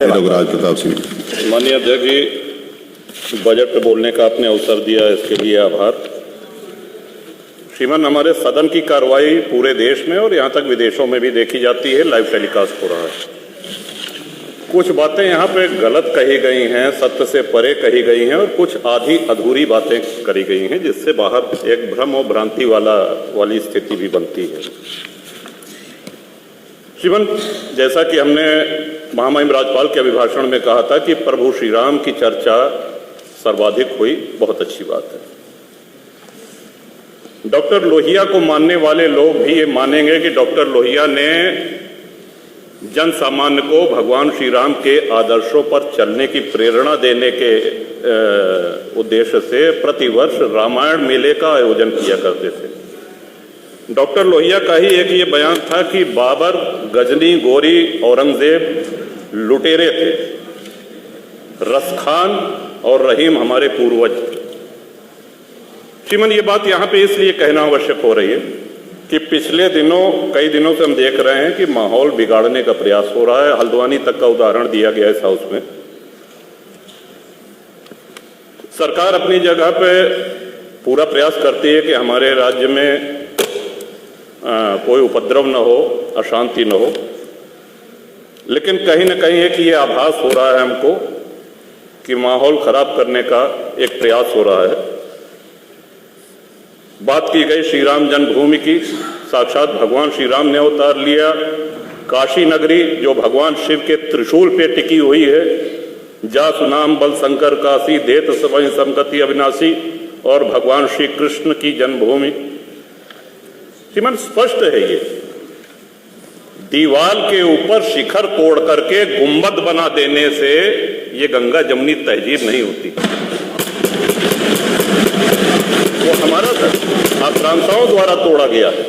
राज प्रताप सिंह। माननीय अध्यक्ष जी, बजट पे बोलने का आपने अवसर दिया, इसके लिए आभार। श्रीमान, हमारे सदन की कार्रवाई पूरे देश में और यहाँ तक विदेशों में भी देखी जाती है, लाइव टेलीकास्ट हो रहा है। कुछ बातें यहाँ पे गलत कही गई हैं, सत्य से परे कही गई हैं और कुछ आधी अधूरी बातें करी गई हैं, जिससे बाहर एक भ्रम और भ्रांति वाली स्थिति भी बनती है। श्रीमान, जैसा कि हमने महामहिम राज्यपाल के अभिभाषण में कहा था कि प्रभु श्री राम की चर्चा सर्वाधिक हुई, बहुत अच्छी बात है। डॉक्टर लोहिया को मानने वाले लोग भी ये मानेंगे कि डॉक्टर लोहिया ने जन सामान्य को भगवान श्री राम के आदर्शों पर चलने की प्रेरणा देने के उद्देश्य से प्रतिवर्ष रामायण मेले का आयोजन किया करते थे। डॉक्टर लोहिया का ही एक ये बयान था कि बाबर, गजनी, गोरी, औरंगजेब लुटेरे थे, रसखान और रहीम हमारे पूर्वज थे। श्रीमान, ये बात यहाँ पे इसलिए कहना आवश्यक हो रही है कि पिछले कई दिनों से हम देख रहे हैं कि माहौल बिगाड़ने का प्रयास हो रहा है। हल्द्वानी तक का उदाहरण दिया गया इस हाउस में। सरकार अपनी जगह पे पूरा प्रयास करती है कि हमारे राज्य में कोई उपद्रव न हो, अशांति न हो, लेकिन कहीं न कहीं एक ये आभास हो रहा है हमको कि माहौल खराब करने का एक प्रयास हो रहा है। बात की गई श्री राम जन्मभूमि की, साक्षात भगवान श्री राम ने अवतार लिया। काशी नगरी जो भगवान शिव के त्रिशूल पे टिकी हुई है, जा सुनाम बल शंकर काशी, देत सबहि संगति अविनाशी, और भगवान श्री कृष्ण की जन्मभूमि। श्रीमान, स्पष्ट है ये दीवाल के ऊपर शिखर तोड़ करके गुंबद बना देने से ये गंगा जमुनी तहजीब नहीं होती। वो हमारा आक्रांताओं द्वारा तोड़ा गया है।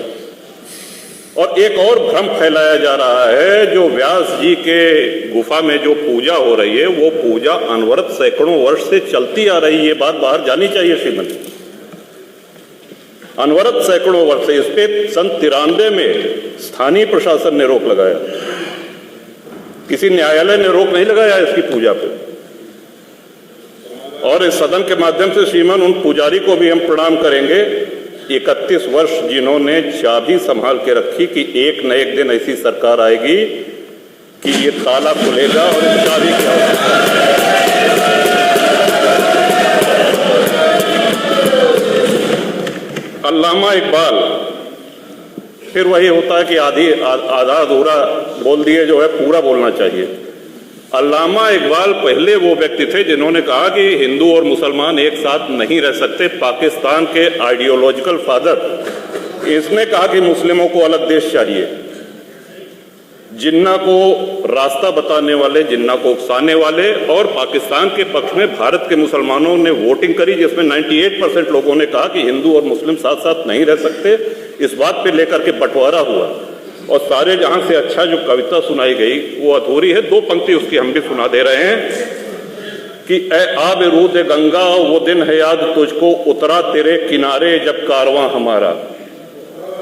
और एक और भ्रम फैलाया जा रहा है, जो व्यास जी के गुफा में जो पूजा हो रही है, वो पूजा अनवरत सैकड़ों वर्ष से चलती आ रही है। ये बात बाहर जानी चाहिए श्रीमान। अनवरत सैकड़ों वर्ष से, इस पे सन 93 में स्थानीय प्रशासन ने रोक लगाया, किसी न्यायालय ने रोक नहीं लगाया इसकी पूजा पे। और इस सदन के माध्यम से श्रीमान उन पुजारी को भी हम प्रणाम करेंगे, 31 वर्ष जिन्होंने चाबी संभाल के रखी कि एक न एक दिन ऐसी सरकार आएगी कि ये ताला खुलेगा और इस चाबी की आवश्यकता। अल्लामा इकबाल, फिर वही होता है कि आधा अधूरा बोल दिए, जो है पूरा बोलना चाहिए। अल्लामा इकबाल पहले वो व्यक्ति थे जिन्होंने कहा कि हिंदू और मुसलमान एक साथ नहीं रह सकते। पाकिस्तान के आइडियोलॉजिकल फादर, इसने कहा कि मुस्लिमों को अलग देश चाहिए। जिन्ना को रास्ता बताने वाले, जिन्ना को उकसाने वाले, और पाकिस्तान के पक्ष में भारत के मुसलमानों ने वोटिंग करी, जिसमें 98% लोगों ने कहा कि हिंदू और मुस्लिम साथ साथ नहीं रह सकते। इस बात पे लेकर के बंटवारा हुआ और सारे जहां से अच्छा जो कविता सुनाई गई वो अधूरी है। 2 पंक्ति उसकी हम भी सुना दे रहे हैं कि ए आब रूद गंगा, वो दिन है याद तुझको, उतरा तेरे किनारे जब कारवां हमारा।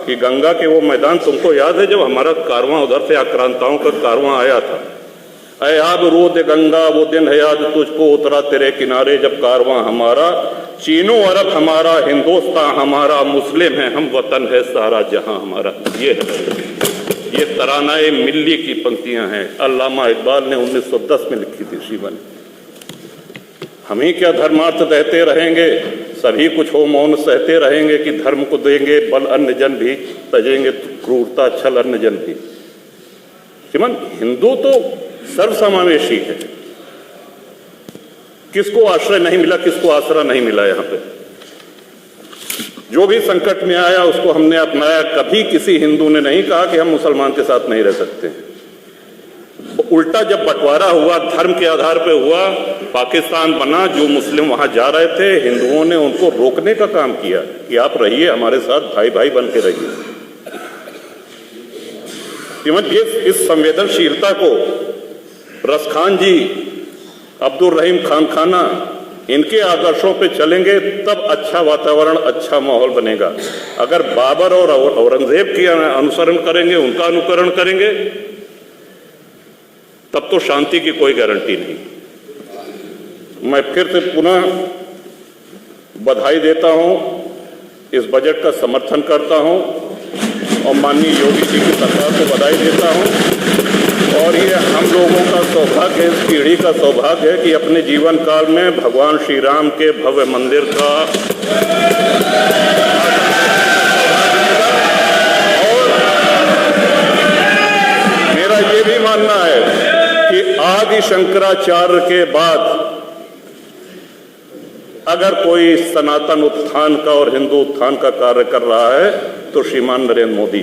कि गंगा के वो मैदान तुमको याद है जब हमारा कारवां उधर से आक्रांताओं का कारवां आया था। ऐ आब रूद गंगा, वो दिन है याद तुझको, उतरा तेरे किनारे जब कारवां हमारा। चीनो अरब हमारा, हिंदुस्तान हमारा, मुस्लिम है हम, वतन है सारा जहां हमारा। ये तरानाए मिल्ली की पंक्तियां हैं, अल्लामा इकबाल ने 1910 में लिखी थी श्रीमान। हम ही क्या धर्मार्थ देते रहेंगे, सभी कुछ हो मौन सहते रहेंगे, कि धर्म को देंगे बल अन्य जन भी, तजेंगे क्रूरता छल अन्य जन भी। श्रीमान, हिंदू तो सर्वसमावेशी है। किसको आश्रय नहीं मिला, किसको आसरा नहीं मिला? यहाँ पे जो भी संकट में आया उसको हमने अपनाया। कभी किसी हिंदू ने नहीं कहा कि हम मुसलमान के साथ नहीं रह सकते। उल्टा जब बंटवारा हुआ, धर्म के आधार पे हुआ, पाकिस्तान बना, जो मुस्लिम वहां जा रहे थे, हिंदुओं ने उनको रोकने का काम किया कि आप रहिए हमारे साथ, भाई भाई बन के रहिए। इस संवेदनशीलता को रसखान जी, अब्दुल रहीम खान खाना, इनके आदर्शों पे चलेंगे तब अच्छा वातावरण, अच्छा माहौल बनेगा। अगर बाबर और औरंगजेब की अनुसरण करेंगे, उनका अनुकरण करेंगे, तब तो शांति की कोई गारंटी नहीं। मैं फिर से पुनः बधाई देता हूं, इस बजट का समर्थन करता हूं और माननीय योगी जी की सरकार को बधाई देता हूं। और ये हम लोगों का सौभाग्य है, इस पीढ़ी का सौभाग्य है कि अपने जीवन काल में भगवान श्री राम के भव्य मंदिर का और मेरा ये भी मानना है कि आदि शंकराचार्य के बाद अगर कोई सनातन उत्थान का और हिंदू उत्थान का कार्य कर रहा है तो श्रीमान नरेंद्र मोदी।